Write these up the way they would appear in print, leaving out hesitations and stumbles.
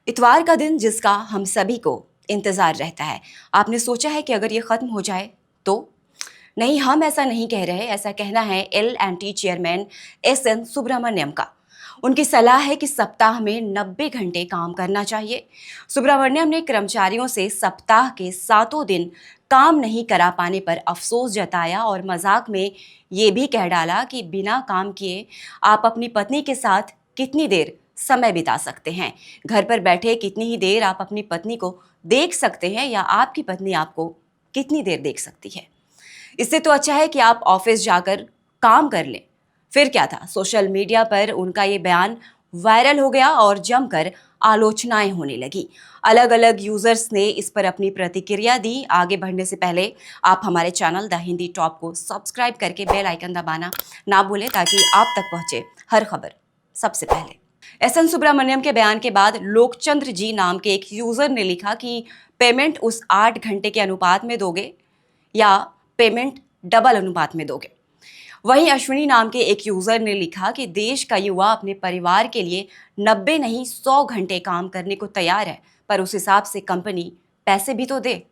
इतवार का दिन जिसका हम सभी को इंतजार रहता है। आपने सोचा है कि अगर ये खत्म हो जाए तो? नहीं, हम ऐसा नहीं कह रहे। ऐसा कहना है L&T चेयरमैन SN सुब्रमण्यम का। उनकी सलाह है कि सप्ताह में 90 घंटे काम करना चाहिए। सुब्रमण्यम ने कर्मचारियों से सप्ताह के 7 दिन काम नहीं करा पाने पर अफसोस जताया और मजाक में ये भी कह डाला कि बिना काम किए आप अपनी पत्नी के साथ कितनी देर समय बिता सकते हैं। घर पर बैठे कितनी ही देर आप अपनी पत्नी को देख सकते हैं या आपकी पत्नी आपको कितनी देर देख सकती है। इससे तो अच्छा है कि आप ऑफिस जाकर काम कर लें। फिर क्या था, सोशल मीडिया पर उनका ये बयान वायरल हो गया और जमकर आलोचनाएं होने लगी। अलग अलग यूजर्स ने इस पर अपनी प्रतिक्रिया दी। आगे बढ़ने से पहले आप हमारे चैनल द हिंदी टॉप को सब्सक्राइब करके बेल आइकन दबाना ना भूलें ताकि आप तक पहुंचे हर खबर सबसे पहले। SN सुब्रमण्यम के बयान के बाद लोकचंद्र जी नाम के एक यूजर ने लिखा कि पेमेंट उस 8 घंटे के अनुपात में दोगे या पेमेंट डबल अनुपात में दोगे। वहीं अश्विनी नाम के एक यूजर ने लिखा कि देश का युवा अपने परिवार के लिए 90 नहीं 100 घंटे काम करने को तैयार है, पर उस हिसाब से कंपनी पैसे भी तो दे।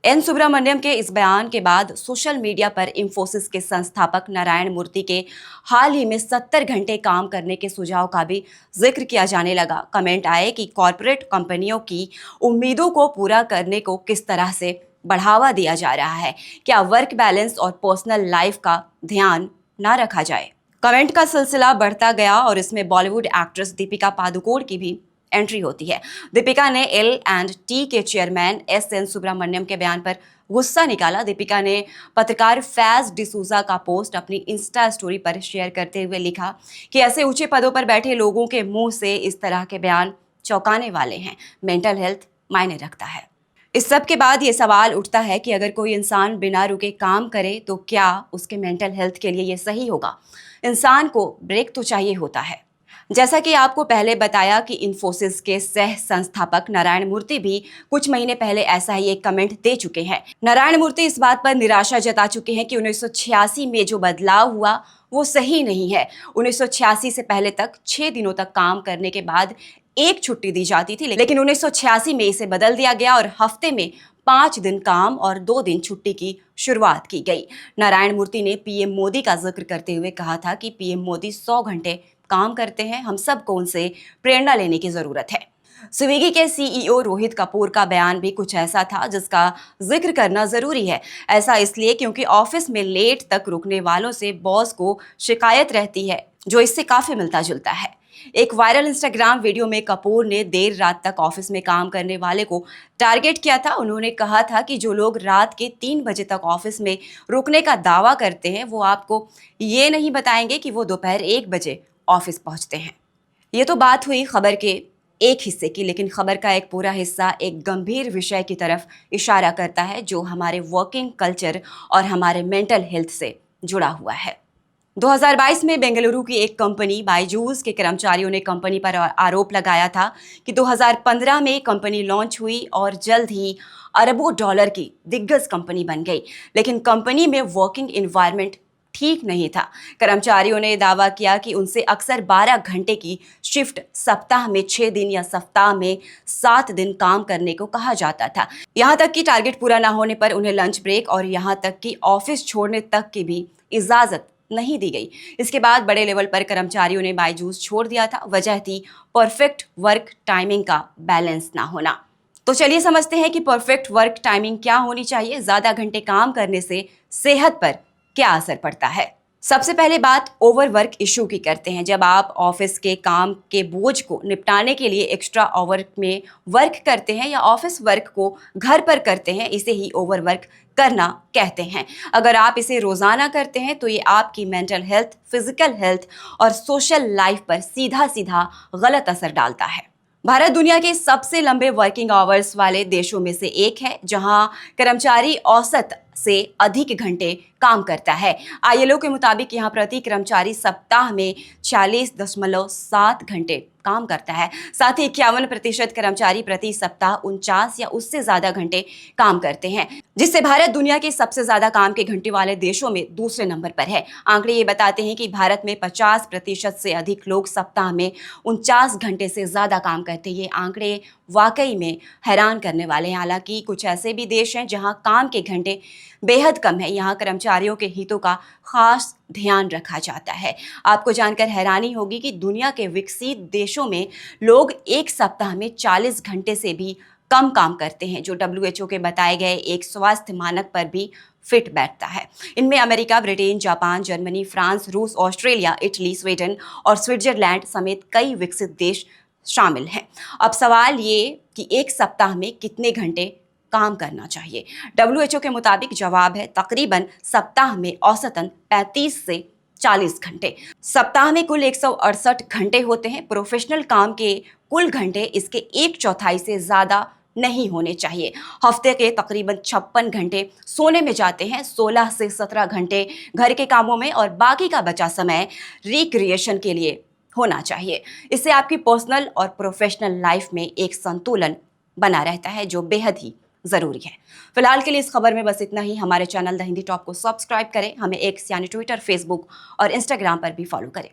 एन सुब्रमण्यम के इस बयान के बाद सोशल मीडिया पर इंफोसिस के संस्थापक नारायण मूर्ति के हाल ही में 70 घंटे काम करने के सुझाव का भी जिक्र किया जाने लगा। कमेंट आए कि कॉरपोरेट कंपनियों की उम्मीदों को पूरा करने को किस तरह से बढ़ावा दिया जा रहा है, क्या वर्क बैलेंस और पर्सनल लाइफ का ध्यान ना रखा जाए। कमेंट का सिलसिला बढ़ता गया और इसमें बॉलीवुड एक्ट्रेस दीपिका पादुकोण की भी एंट्री होती है। दीपिका ने L&T के चेयरमैन SN सुब्रमण्यम के बयान पर गुस्सा निकाला। दीपिका ने पत्रकार फैज डिसूजा का पोस्ट अपनी इंस्टा स्टोरी पर शेयर करते हुए लिखा कि ऐसे ऊंचे पदों पर बैठे लोगों के मुंह से इस तरह के बयान चौंकाने वाले हैं। मेंटल हेल्थ मायने रखता है। इस सब के बाद ये सवाल उठता है कि अगर कोई इंसान बिना रुके काम करे तो क्या उसके मेंटल हेल्थ के लिए ये सही होगा? इंसान को ब्रेक तो चाहिए होता है। जैसा कि आपको पहले बताया कि इंफोसिस के सह संस्थापक नारायण मूर्ति भी कुछ महीने पहले ऐसा ही एक कमेंट दे चुके हैं। नारायण मूर्ति इस बात पर निराशा जता चुके हैं कि 1986 में जो बदलाव हुआ वो सही नहीं है। 1986 से पहले तक 6 दिनों तक काम करने के बाद एक छुट्टी दी जाती थी, लेकिन 1986 में इसे बदल दिया गया और हफ्ते में 5 दिन काम और 2 दिन छुट्टी की शुरुआत की गई। नारायण मूर्ति ने PM मोदी का जिक्र करते हुए कहा था कि PM मोदी 100 घंटे काम करते हैं, हम सबको उनसे प्रेरणा लेने की जरूरत है। स्विगी के CEO रोहित कपूर का बयान भी कुछ ऐसा था जिसका जिक्र करना जरूरी है। ऐसा इसलिए क्योंकि ऑफिस में लेट तक रुकने वालों से बॉस को शिकायत रहती है, जो इससे काफी मिलता जुलता है। एक वायरल इंस्टाग्राम वीडियो में कपूर ने देर रात तक ऑफिस में काम करने वाले को टारगेट किया था। उन्होंने कहा था कि जो लोग रात के 3 बजे तक ऑफिस में रुकने का दावा करते हैं वो आपको ये नहीं बताएंगे कि वो दोपहर 1 बजे ऑफिस पहुंचते हैं। ये तो बात हुई खबर के एक हिस्से की, लेकिन खबर का एक पूरा हिस्सा एक गंभीर विषय की तरफ इशारा करता है जो हमारे वर्किंग कल्चर और हमारे मेंटल हेल्थ से जुड़ा हुआ है। 2022 में बेंगलुरु की एक कंपनी बायजूस के कर्मचारियों ने कंपनी पर आरोप लगाया था कि 2015 में कंपनी लॉन्च हुई और जल्द ही अरबों डॉलर की दिग्गज कंपनी बन गई, लेकिन कंपनी में वर्किंग एनवायरनमेंट ठीक नहीं था। कर्मचारियों ने दावा किया कि उनसे अक्सर 12 घंटे की शिफ्ट, सप्ताह में 6 दिन या सप्ताह में 7 दिन काम करने को कहा जाता था। यहाँ तक कि टारगेट पूरा ना होने पर उन्हें लंच ब्रेक और यहाँ तक कि ऑफिस छोड़ने तक की भी इजाजत नहीं दी गई। इसके बाद बड़े लेवल पर कर्मचारियों ने बायजूस छोड़ दिया था। वजह थी परफेक्ट वर्क टाइमिंग का बैलेंस ना होना। तो चलिए समझते हैं कि परफेक्ट वर्क टाइमिंग क्या होनी चाहिए। ज्यादा घंटे काम करने से सेहत पर क्या असर पड़ता है? सबसे पहले बात ओवरवर्क इशू की करते हैं। जब आप ऑफिस के काम के बोझ को निपटाने के लिए एक्स्ट्रा ओवर में वर्क करते हैं या ऑफिस वर्क को घर पर करते हैं, इसे ही ओवरवर्क करना कहते हैं। अगर आप इसे रोजाना करते हैं तो ये आपकी मेंटल हेल्थ, फिजिकल हेल्थ और सोशल लाइफ पर सीधा सीधा गलत असर डालता है। भारत दुनिया के सबसे लंबे वर्किंग आवर्स वाले देशों में से एक है, जहां कर्मचारी औसत से अधिक घंटे काम करता है। ILO के मुताबिक यहाँ प्रति कर्मचारी सप्ताह में 40.7 घंटे काम करता है। साथ ही 51% कर्मचारी प्रति सप्ताह 49 या उससे ज्यादा घंटे काम करते हैं, जिससे भारत दुनिया के सबसे ज्यादा काम के घंटे वाले देशों में दूसरे नंबर पर है। आंकड़े ये बताते हैं कि भारत में 50% से अधिक लोग सप्ताह में 49 घंटे से ज्यादा काम करते हैं। ये आंकड़े वाकई में हैरान करने वाले हैं। हालांकि कुछ ऐसे भी देश हैं जहां काम के घंटे बेहद कम है, यहाँ कर्मचारियों के हितों का खास ध्यान रखा जाता है। आपको जानकर हैरानी होगी कि दुनिया के विकसित देशों में लोग एक सप्ताह में 40 घंटे से भी कम काम करते हैं, जो WHO के बताए गए एक स्वास्थ्य मानक पर भी फिट बैठता है। इनमें America, Britain, Japan, Germany, France, रूस, ऑस्ट्रेलिया, इटली, स्वीडन और स्विट्जरलैंड समेत कई विकसित देश शामिल हैं। अब सवाल ये कि एक सप्ताह में कितने घंटे काम करना चाहिए? WHO के मुताबिक जवाब है तकरीबन सप्ताह में औसतन 35 से 40 घंटे। सप्ताह में कुल 168 घंटे होते हैं। प्रोफेशनल काम के कुल घंटे इसके 1/4 से ज्यादा नहीं होने चाहिए। हफ्ते के तकरीबन 56 घंटे सोने में जाते हैं, 16 से 17 घंटे घर के कामों में और बाकी का बचा समय रिक्रिएशन के लिए होना चाहिए। इससे आपकी पर्सनल और प्रोफेशनल लाइफ में एक संतुलन बना रहता है, जो बेहद ही जरूरी है। फिलहाल के लिए इस खबर में बस इतना ही। हमारे चैनल द हिंदी टॉप को सब्सक्राइब करें, हमें एक्स यानी ट्विटर, फेसबुक और इंस्टाग्राम पर भी फॉलो करें।